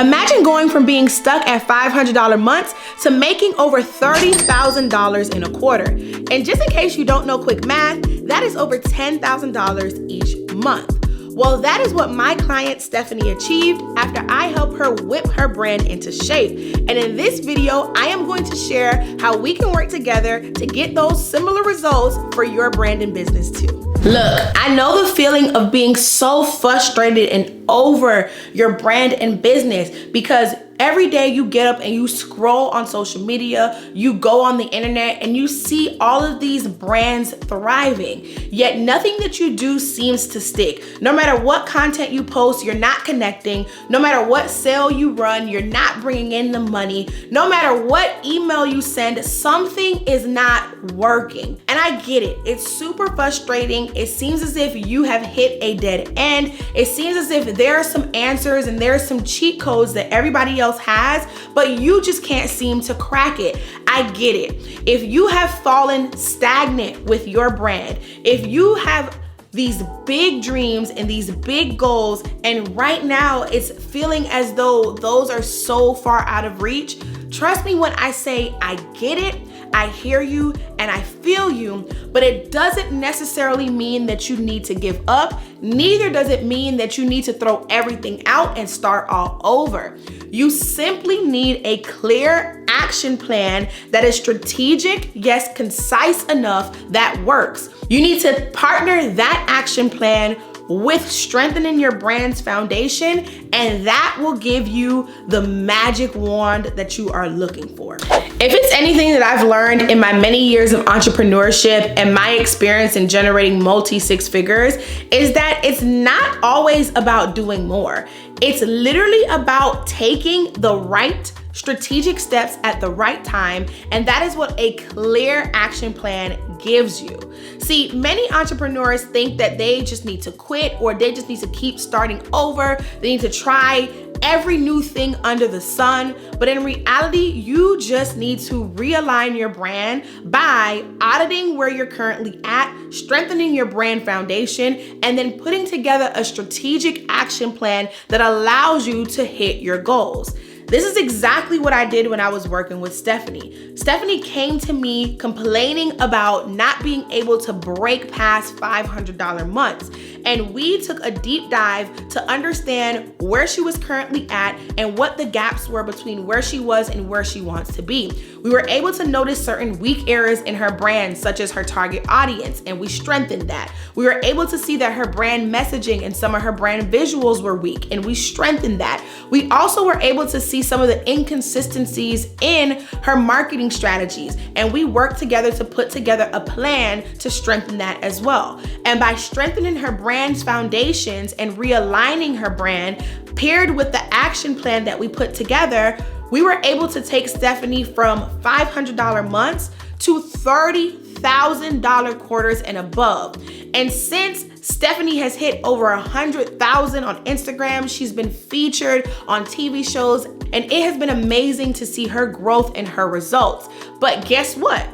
Imagine going from being stuck at $500 months to making over $30,000 in a quarter. And just in case you don't know quick math, that is over $10,000 each month. Well, that is what my client Stephanie achieved after I helped her whip her brand into shape. And in this video, I am going to share how we can work together to get those similar results for your brand and business too. Look, I know the feeling of being so frustrated and over your brand and business because every day you get up and you scroll on social media, you go on the internet and you see all of these brands thriving, yet nothing that you do seems to stick. No matter what content you post, you're not connecting. No matter what sale you run, you're not bringing in the money. No matter what email you send, something is not working. And I get it. It's super frustrating. It seems as if you have hit a dead end. It seems as if there are some answers and there are some cheat codes that everybody else has, but you just can't seem to crack it. I get it. If you have fallen stagnant with your brand, if you have these big dreams and these big goals, and right now it's feeling as though those are so far out of reach, trust me when I say I get it, I hear you, and I feel you, but it doesn't necessarily mean that you need to give up. Neither does it mean that you need to throw everything out and start all over. You simply need a clear action plan that is strategic, yes, concise enough that works. You need to partner that action plan with strengthening your brand's foundation, and that will give you the magic wand that you are looking for. If it's anything that I've learned in my many years of entrepreneurship and my experience in generating multi-six figures, is that it's not always about doing more. It's literally about taking the right strategic steps at the right time, and that is what a clear action plan gives you. See, many entrepreneurs think that they just need to quit or they just need to keep starting over. They need to try every new thing under the sun. But in reality, you just need to realign your brand by auditing where you're currently at, strengthening your brand foundation, and then putting together a strategic action plan that allows you to hit your goals. This is exactly what I did when I was working with Stephanie. Stephanie came to me complaining about not being able to break past $500 months. And we took a deep dive to understand where she was currently at and what the gaps were between where she was and where she wants to be. We were able to notice certain weak areas in her brand, such as her target audience, and we strengthened that. We were able to see that her brand messaging and some of her brand visuals were weak, and we strengthened that. We also were able to see some of the inconsistencies in her marketing strategies, and we worked together to put together a plan to strengthen that as well. And by strengthening her brand's foundations and realigning her brand, paired with the action plan that we put together, we were able to take Stephanie from $500 months to $30,000 quarters and above. And since Stephanie has hit over 100,000 on Instagram, she's been featured on TV shows, and it has been amazing to see her growth and her results. But guess what?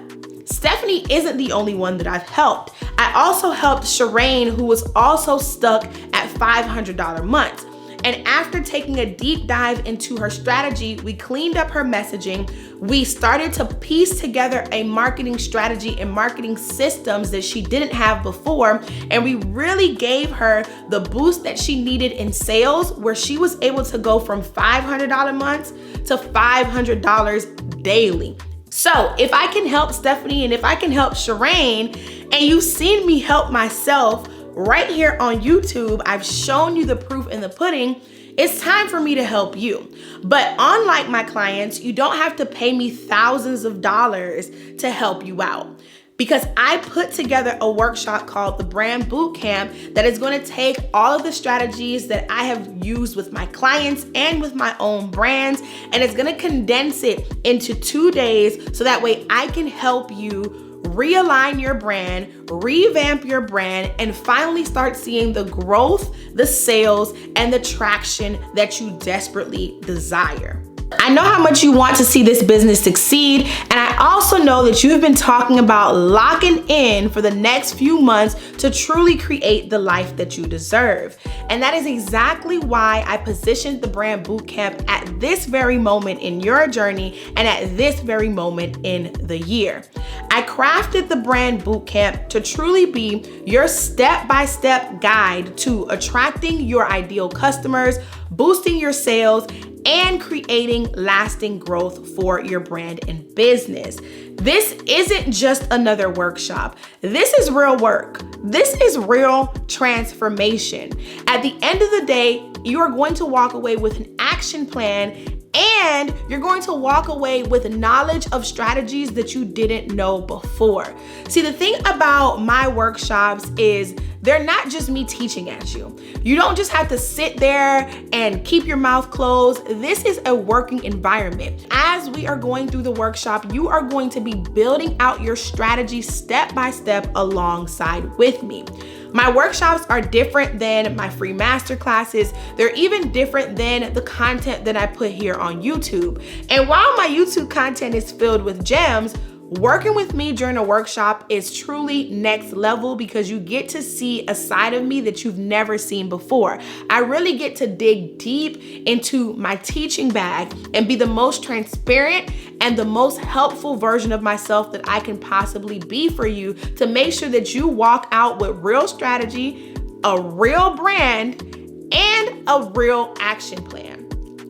Stephanie isn't the only one that I've helped. I also helped Shireen, who was also stuck at $500 months. And after taking a deep dive into her strategy, we cleaned up her messaging. We started to piece together a marketing strategy and marketing systems that she didn't have before. And we really gave her the boost that she needed in sales, where she was able to go from $500 months to $500 daily. So if I can help Stephanie and if I can help Shireen, and you've seen me help myself right here on YouTube, I've shown you the proof in the pudding, it's time for me to help you. But unlike my clients, you don't have to pay me thousands of dollars to help you out, because I put together a workshop called the Brand Bootcamp that is going to take all of the strategies that I have used with my clients and with my own brands, and it's going to condense it into 2 days so that way I can help you realign your brand, revamp your brand, and finally start seeing the growth, the sales, and the traction that you desperately desire. I know how much you want to see this business succeed, and I also know that you've been talking about locking in for the next few months to truly create the life that you deserve. And that is exactly why I positioned the Brand Bootcamp at this very moment in your journey and at this very moment in the year. I crafted the Brand Bootcamp to truly be your step-by-step guide to attracting your ideal customers, boosting your sales, and creating lasting growth for your brand and business. This isn't just another workshop. This is real work. This is real transformation. At the end of the day, you are going to walk away with an action plan, and you're going to walk away with knowledge of strategies that you didn't know before. See, the thing about my workshops is they're not just me teaching at you. You don't just have to sit there and keep your mouth closed. This is a working environment. As we are going through the workshop, you are going to be building out your strategy step by step alongside with me. My workshops are different than my free masterclasses. They're even different than the content that I put here on YouTube. And while my YouTube content is filled with gems, working with me during a workshop is truly next level because you get to see a side of me that you've never seen before. I really get to dig deep into my teaching bag and be the most transparent and the most helpful version of myself that I can possibly be for you to make sure that you walk out with real strategy, a real brand, and a real action plan.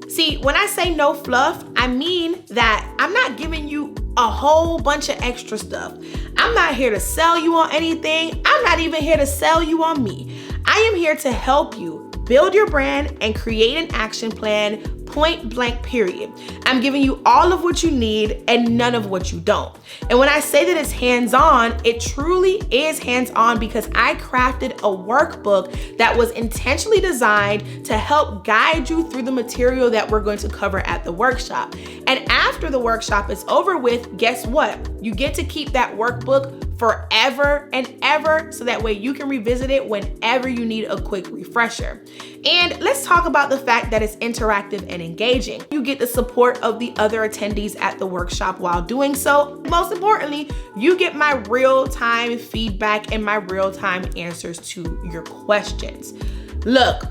See, when I say no fluff, I mean that I'm not giving you a whole bunch of extra stuff. I'm not here to sell you on anything. I'm not even here to sell you on me. I am here to help you build your brand and create an action plan, point blank, period. I'm giving you all of what you need and none of what you don't. And when I say that it's hands-on, it truly is hands-on because I crafted a workbook that was intentionally designed to help guide you through the material that we're going to cover at the workshop. And after the workshop is over with, guess what? You get to keep that workbook forever and ever, so that way you can revisit it whenever you need a quick refresher. And let's talk about the fact that it's interactive and engaging. You get the support of the other attendees at the workshop while doing so. Most importantly, you get my real-time feedback and my real-time answers to your questions. Look,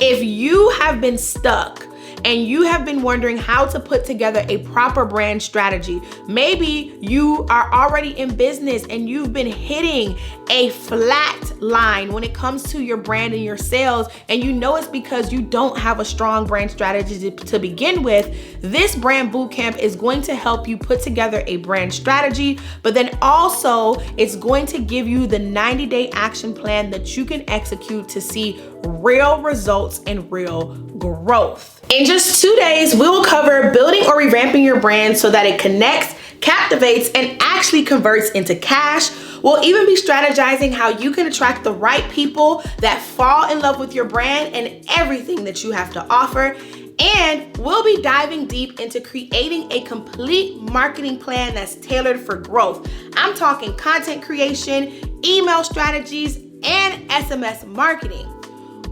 if you have been stuck and you have been wondering how to put together a proper brand strategy, maybe you are already in business and you've been hitting a flat line when it comes to your brand and your sales, and you know it's because you don't have a strong brand strategy to begin with, this Brand Bootcamp is going to help you put together a brand strategy, but then also it's going to give you the 90-day action plan that you can execute to see real results and real growth. In just 2 days, we will cover building or revamping your brand so that it connects, captivates, and actually converts into cash. We'll even be strategizing how you can attract the right people that fall in love with your brand and everything that you have to offer. And we'll be diving deep into creating a complete marketing plan that's tailored for growth. I'm talking content creation, email strategies, and SMS marketing.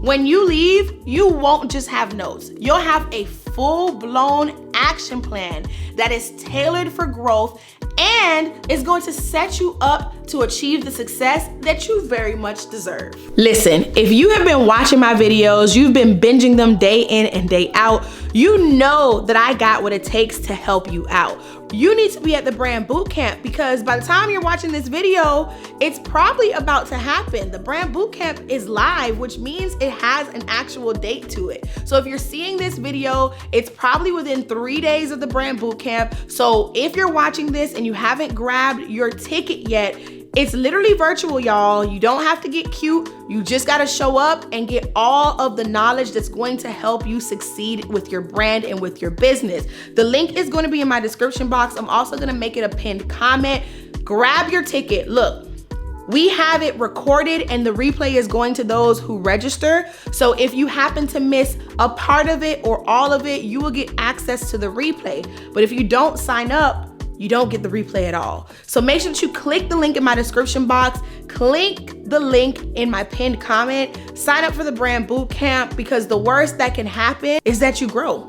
When you leave, you won't just have notes. You'll have a full-blown action plan that is tailored for growth and is going to set you up to achieve the success that you very much deserve. Listen, if you have been watching my videos, you've been binging them day in and day out, you know that I got what it takes to help you out. You need to be at the Brand Bootcamp because by the time you're watching this video, it's probably about to happen. The Brand Bootcamp is live, which means it has an actual date to it. So if you're seeing this video, it's probably within 3 days of the Brand Bootcamp. So if you're watching this and you haven't grabbed your ticket yet, it's literally virtual, y'all. You don't have to get cute. You just gotta show up and get all of the knowledge that's going to help you succeed with your brand and with your business. The link is gonna be in my description box. I'm also gonna make it a pinned comment. Grab your ticket. Look, we have it recorded and the replay is going to those who register. So if you happen to miss a part of it or all of it, you will get access to the replay. But if you don't sign up, you don't get the replay at all. So make sure that you click the link in my description box, click the link in my pinned comment, sign up for the Brand Bootcamp, because the worst that can happen is that you grow.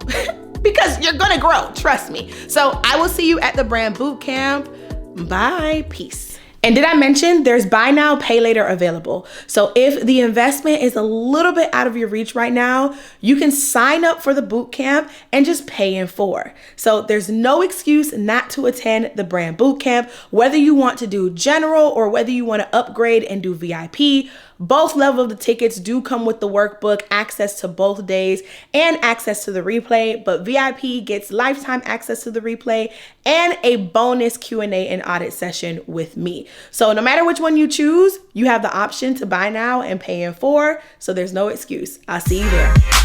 Because you're gonna grow, trust me. So I will see you at the Brand Bootcamp. Bye, peace. And did I mention there's buy now, pay later available? So if the investment is a little bit out of your reach right now, you can sign up for the bootcamp and just pay in full. So there's no excuse not to attend the Brand Bootcamp, whether you want to do general or whether you want to upgrade and do VIP. Both levels of the tickets do come with the workbook, access to both days, and access to the replay, but VIP gets lifetime access to the replay and a bonus Q&A and audit session with me. So no matter which one you choose, you have the option to buy now and pay in full, so there's no excuse. I'll see you there.